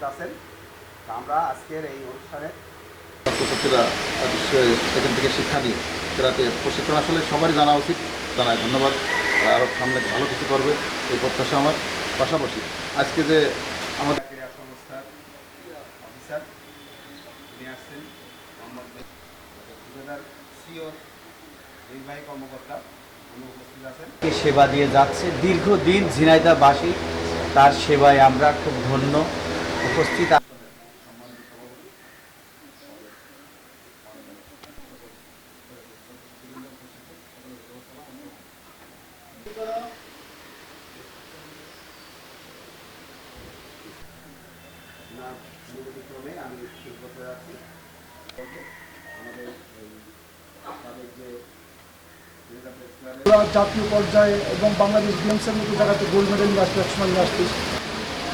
উপস্থিত আছেন। আমরা আজকের এই অনুষ্ঠানে ছাত্রছাত্রীরা এখান থেকে শিক্ষা নিয়ে ক্রীড়াতে প্রশিক্ষণ আসলে সবারই জানা উচিত। জানাই ধন্যবাদ। আরও সামনে ভালো কিছু করবে এই প্রত্যাশা আমার। পাশাপাশি আজকে যে আমাদের ক্রীড়া সংস্থার অফিসার নিয়ে আসছেন উপজেলার সিও নির্বাহী কর্মকর্তা উনি উপস্থিত আছেন। সেবা দিয়ে যাচ্ছে দীর্ঘদিন ঝিনাইদহবাসী তার সেবায় আমরা খুব ধন্য। উপস্থিত ক্রমে আমি ঠিক করতে যাচ্ছি। আমাদের তাদের যে জাতীয় পর্যায়ে এবং বাংলাদেশ গেমসের মতো জায়গাতে গোল্ড মেডেল নিয়ে আসতে একসময় নিয়ে আসতেছি।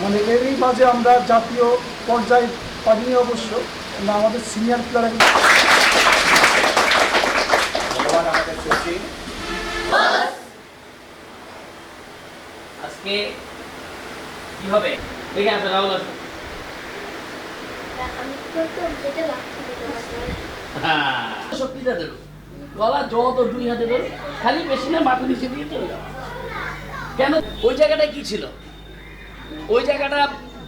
মানে এরই মাঝে আমরা জাতীয় পর্যায়ে পারিনি অবশ্য, না আমাদের সিনিয়র প্লেয়ার ধন্যবাদ আমাদের সচিব। আজকে কি হবে দেখে আসো রাহুল আসো। শক্তিটা দেবো গলা যত দুই হাতে দেবো খালি বেশি না মাথা নিচে দিয়ে চলে যাও। কেন ওই জায়গাটা কি ছিল? ওই জায়গাটা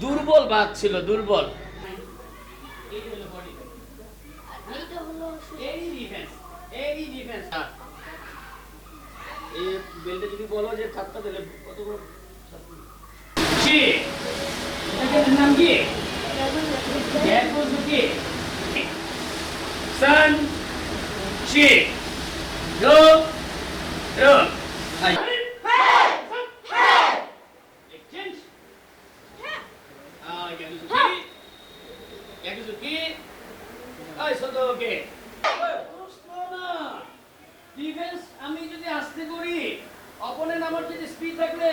দুর্বল বাদ ছিল, দুর্বল। এই বেলটা যদি বলো যে ছাত্রটা দিলে কত বড় নাম কি? Sun, Chi, Do, Do. Exchange. Yakuzuki. Yakuzuki. Ay, soto okay. Defence আমি যদি আসতে করি অপোনেন্ট আমার যদি স্পিড থাকলে